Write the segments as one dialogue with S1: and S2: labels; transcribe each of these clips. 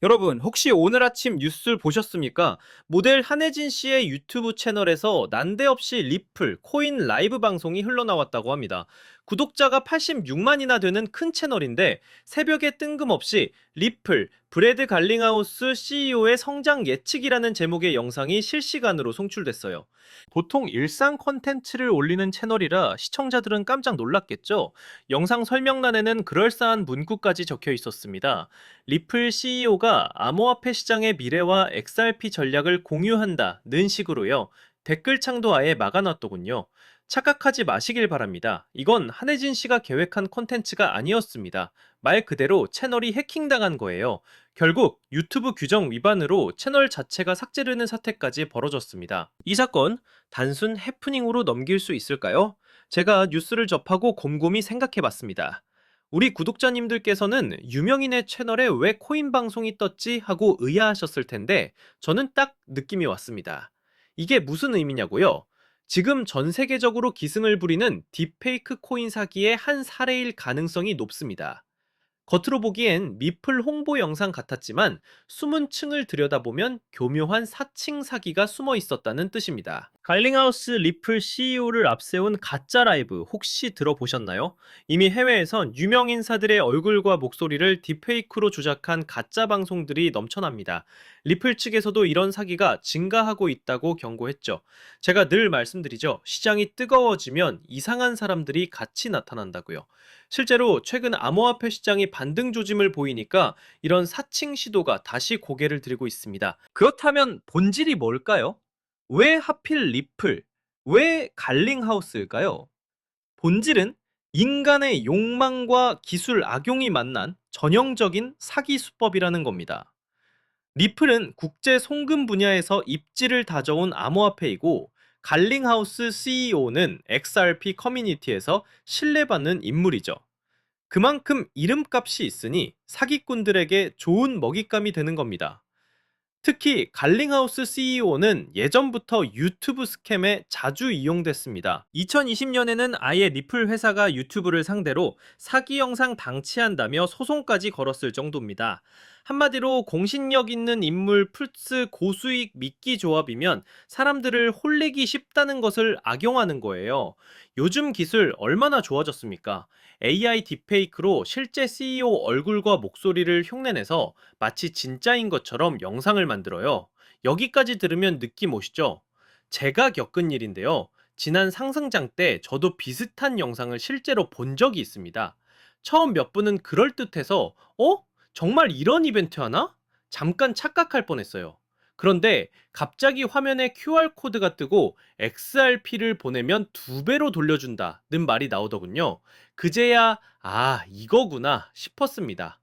S1: 여러분, 혹시 오늘 아침 뉴스 보셨습니까? 모델 한혜진 씨의 유튜브 채널에서 난데없이 리플, 코인 라이브 방송이 흘러나왔다고 합니다. 구독자가 86만이나 되는 큰 채널인데 새벽에 뜬금없이 리플, 브래드 갈링하우스 CEO의 성장 예측이라는 제목의 영상이 실시간으로 송출됐어요. 보통 일상 콘텐츠를 올리는 채널이라 시청자들은 깜짝 놀랐겠죠? 영상 설명란에는 그럴싸한 문구까지 적혀 있었습니다. 리플 CEO가 암호화폐 시장의 미래와 XRP 전략을 공유한다는 식으로요. 댓글창도 아예 막아놨더군요. 착각하지 마시길 바랍니다. 이건 한혜진 씨가 계획한 콘텐츠가 아니었습니다. 말 그대로 채널이 해킹당한 거예요. 결국 유튜브 규정 위반으로 채널 자체가 삭제되는 사태까지 벌어졌습니다. 이 사건 단순 해프닝으로 넘길 수 있을까요? 제가 뉴스를 접하고 곰곰이 생각해 봤습니다. 우리 구독자님들께서는 유명인의 채널에 왜 코인 방송이 떴지 하고 의아하셨을 텐데 저는 딱 느낌이 왔습니다. 이게 무슨 의미냐고요? 지금 전 세계적으로 기승을 부리는 딥페이크 코인 사기의 한 사례일 가능성이 높습니다. 겉으로 보기엔 미플 홍보 영상 같았지만 숨은 층을 들여다보면 교묘한 사칭 사기가 숨어 있었다는 뜻입니다. 갈링하우스 리플 CEO를 앞세운 가짜 라이브 혹시 들어보셨나요? 이미 해외에선 유명 인사들의 얼굴과 목소리를 딥페이크로 조작한 가짜 방송들이 넘쳐납니다. 리플 측에서도 이런 사기가 증가하고 있다고 경고했죠. 제가 늘 말씀드리죠. 시장이 뜨거워지면 이상한 사람들이 같이 나타난다고요. 실제로 최근 암호화폐 시장이 반등 조짐을 보이니까 이런 사칭 시도가 다시 고개를 들고 있습니다. 그렇다면 본질이 뭘까요? 왜 하필 리플, 왜 갈링하우스일까요? 본질은 인간의 욕망과 기술 악용이 만난 전형적인 사기 수법이라는 겁니다. 리플은 국제 송금 분야에서 입지를 다져온 암호화폐이고 갈링하우스 CEO는 XRP 커뮤니티에서 신뢰받는 인물이죠. 그만큼 이름값이 있으니 사기꾼들에게 좋은 먹잇감이 되는 겁니다. 특히 갈링하우스 CEO는 예전부터 유튜브 스캠에 자주 이용됐습니다. 2020년에는 아예 리플 회사가 유튜브를 상대로 사기 영상 방치한다며 소송까지 걸었을 정도입니다. 한마디로 공신력 있는 인물 플스 고수익 미끼 조합이면 사람들을 홀리기 쉽다는 것을 악용하는 거예요. 요즘 기술 얼마나 좋아졌습니까? AI 딥페이크로 실제 CEO 얼굴과 목소리를 흉내내서 마치 진짜인 것처럼 영상을 만들어요. 여기까지 들으면 느낌 오시죠? 제가 겪은 일인데요. 지난 상승장 때 저도 비슷한 영상을 실제로 본 적이 있습니다. 처음 몇 분은 그럴듯해서, 정말 이런 이벤트 하나? 잠깐 착각할 뻔했어요. 그런데 갑자기 화면에 QR코드가 뜨고 XRP를 보내면 2배로 돌려준다는 말이 나오더군요. 그제야, 이거구나 싶었습니다.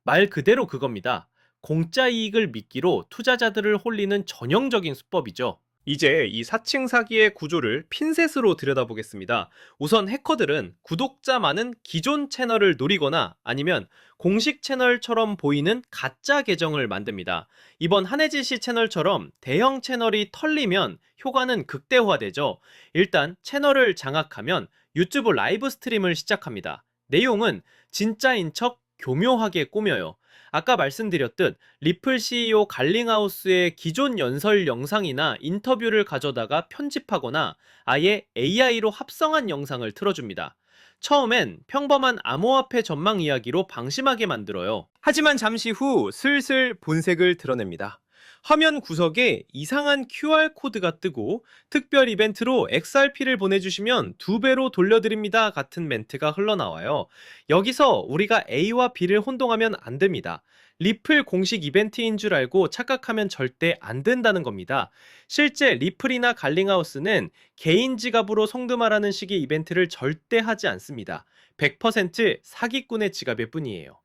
S1: 말 그대로 그겁니다. 공짜 이익을 미끼로 투자자들을 홀리는 전형적인 수법이죠. 이제 이 사칭 사기의 구조를 핀셋으로 들여다보겠습니다. 우선 해커들은 구독자 많은 기존 채널을 노리거나 아니면 공식 채널처럼 보이는 가짜 계정을 만듭니다. 이번 한혜진 씨 채널처럼 대형 채널이 털리면 효과는 극대화되죠. 일단 채널을 장악하면 유튜브 라이브 스트림을 시작합니다. 내용은 진짜인 척 교묘하게 꾸며요. 아까 말씀드렸듯 리플 CEO 갈링하우스의 기존 연설 영상이나 인터뷰를 가져다가 편집하거나 아예 AI로 합성한 영상을 틀어줍니다. 처음엔 평범한 암호화폐 전망 이야기로 방심하게 만들어요. 하지만 잠시 후 슬슬 본색을 드러냅니다. 화면 구석에 이상한 QR코드가 뜨고 특별 이벤트로 XRP를 보내주시면 2배로 돌려드립니다 같은 멘트가 흘러나와요. 여기서 우리가 A와 B를 혼동하면 안 됩니다. 리플 공식 이벤트인 줄 알고 착각하면 절대 안 된다는 겁니다. 실제 리플이나 갈링하우스는 개인 지갑으로 송금하라는 식의 이벤트를 절대 하지 않습니다. 100% 사기꾼의 지갑일 뿐이에요.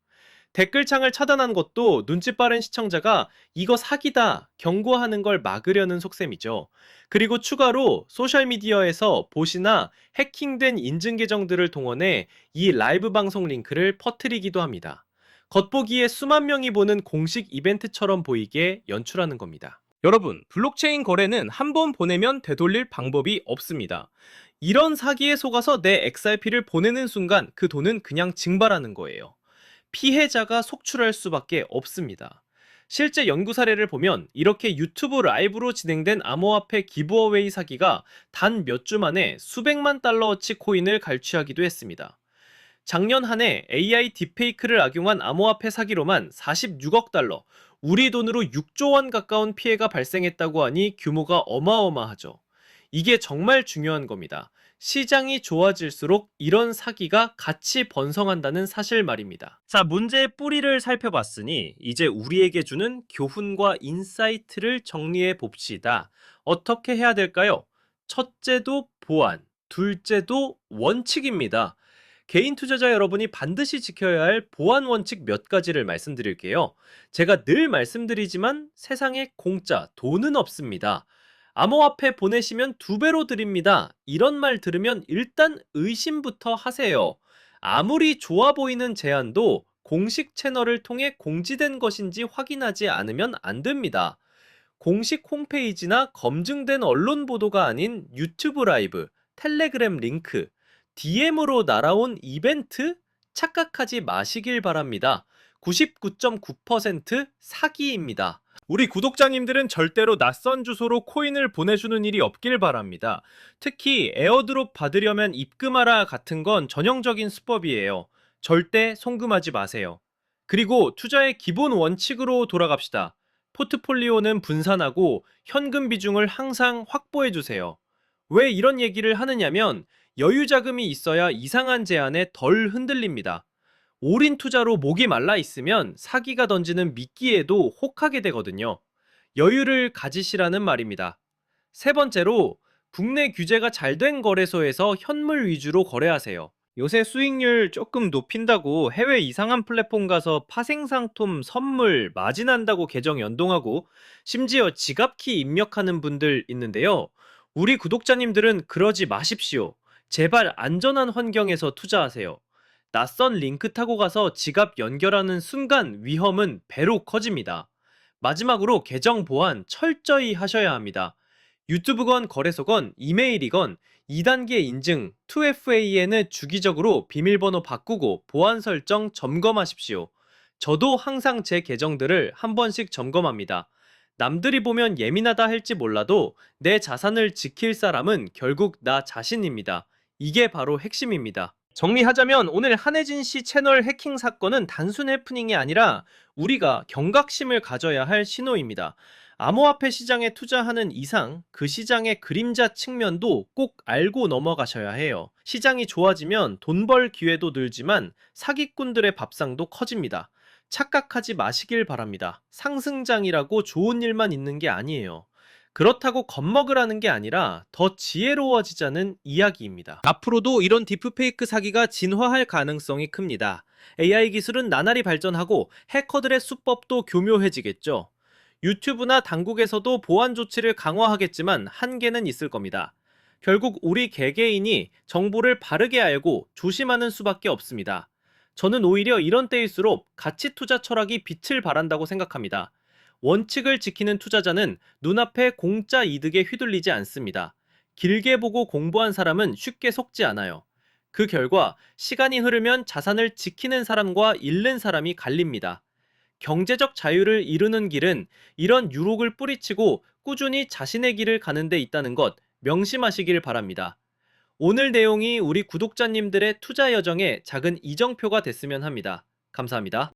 S1: 댓글창을 차단한 것도 눈치 빠른 시청자가 이거 사기다 경고하는 걸 막으려는 속셈이죠. 그리고 추가로 소셜미디어에서 봇이나 해킹된 인증 계정들을 동원해 이 라이브 방송 링크를 퍼뜨리기도 합니다. 겉보기에 수만 명이 보는 공식 이벤트처럼 보이게 연출하는 겁니다. 여러분, 블록체인 거래는 한 번 보내면 되돌릴 방법이 없습니다. 이런 사기에 속아서 내 XRP를 보내는 순간 그 돈은 그냥 증발하는 거예요. 피해자가 속출할 수밖에 없습니다. 실제 연구 사례를 보면 이렇게 유튜브 라이브로 진행된 암호화폐 기브어웨이 사기가 단 몇 주 만에 수백만 달러어치 코인을 갈취하기도 했습니다. 작년 한 해 AI 딥페이크를 악용한 암호화폐 사기로만 46억 달러, 우리 돈으로 6조 원 가까운 피해가 발생했다고 하니 규모가 어마어마하죠. 이게 정말 중요한 겁니다. 시장이 좋아질수록 이런 사기가 같이 번성한다는 사실 말입니다. 자, 문제의 뿌리를 살펴봤으니 이제 우리에게 주는 교훈과 인사이트를 정리해 봅시다. 어떻게 해야 될까요? 첫째도 보안, 둘째도 원칙입니다. 개인 투자자 여러분이 반드시 지켜야 할 보안 원칙 몇 가지를 말씀드릴게요. 제가 늘 말씀드리지만 세상에 공짜, 돈은 없습니다. 암호화폐 보내시면 2배로 드립니다. 이런 말 들으면 일단 의심부터 하세요. 아무리 좋아 보이는 제안도 공식 채널을 통해 공지된 것인지 확인하지 않으면 안 됩니다. 공식 홈페이지나 검증된 언론 보도가 아닌 유튜브 라이브, 텔레그램 링크, DM으로 날아온 이벤트? 착각하지 마시길 바랍니다. 99.9% 사기입니다. 우리 구독자님들은 절대로 낯선 주소로 코인을 보내주는 일이 없길 바랍니다. 특히 에어드롭 받으려면 입금하라 같은 건 전형적인 수법이에요. 절대 송금하지 마세요. 그리고 투자의 기본 원칙으로 돌아갑시다. 포트폴리오는 분산하고 현금 비중을 항상 확보해 주세요. 왜 이런 얘기를 하느냐면 여유 자금이 있어야 이상한 제안에 덜 흔들립니다. 올인 투자로 목이 말라 있으면 사기가 던지는 미끼에도 혹하게 되거든요. 여유를 가지시라는 말입니다. 세 번째로 국내 규제가 잘 된 거래소에서 현물 위주로 거래하세요. 요새 수익률 조금 높인다고 해외 이상한 플랫폼 가서 파생상품 선물 마진한다고 계정 연동하고 심지어 지갑키 입력하는 분들 있는데요. 우리 구독자님들은 그러지 마십시오. 제발 안전한 환경에서 투자하세요. 낯선 링크 타고 가서 지갑 연결하는 순간 위험은 배로 커집니다. 마지막으로 계정 보안 철저히 하셔야 합니다. 유튜브건 거래소건 이메일이건 2단계 인증 2FA에는 주기적으로 비밀번호 바꾸고 보안 설정 점검하십시오. 저도 항상 제 계정들을 한 번씩 점검합니다. 남들이 보면 예민하다 할지 몰라도 내 자산을 지킬 사람은 결국 나 자신입니다. 이게 바로 핵심입니다. 정리하자면 오늘 한혜진 씨 채널 해킹 사건은 단순 해프닝이 아니라 우리가 경각심을 가져야 할 신호입니다. 암호화폐 시장에 투자하는 이상 그 시장의 그림자 측면도 꼭 알고 넘어가셔야 해요. 시장이 좋아지면 돈 벌 기회도 늘지만 사기꾼들의 밥상도 커집니다. 착각하지 마시길 바랍니다. 상승장이라고 좋은 일만 있는 게 아니에요. 그렇다고 겁먹으라는 게 아니라 더 지혜로워지자는 이야기입니다. 앞으로도 이런 딥페이크 사기가 진화할 가능성이 큽니다. AI 기술은 나날이 발전하고 해커들의 수법도 교묘해지겠죠. 유튜브나 당국에서도 보안 조치를 강화하겠지만 한계는 있을 겁니다. 결국 우리 개개인이 정보를 바르게 알고 조심하는 수밖에 없습니다. 저는 오히려 이런 때일수록 가치 투자 철학이 빛을 발한다고 생각합니다. 원칙을 지키는 투자자는 눈앞의 공짜 이득에 휘둘리지 않습니다. 길게 보고 공부한 사람은 쉽게 속지 않아요. 그 결과 시간이 흐르면 자산을 지키는 사람과 잃는 사람이 갈립니다. 경제적 자유를 이루는 길은 이런 유혹을 뿌리치고 꾸준히 자신의 길을 가는 데 있다는 것 명심하시길 바랍니다. 오늘 내용이 우리 구독자님들의 투자 여정에 작은 이정표가 됐으면 합니다. 감사합니다.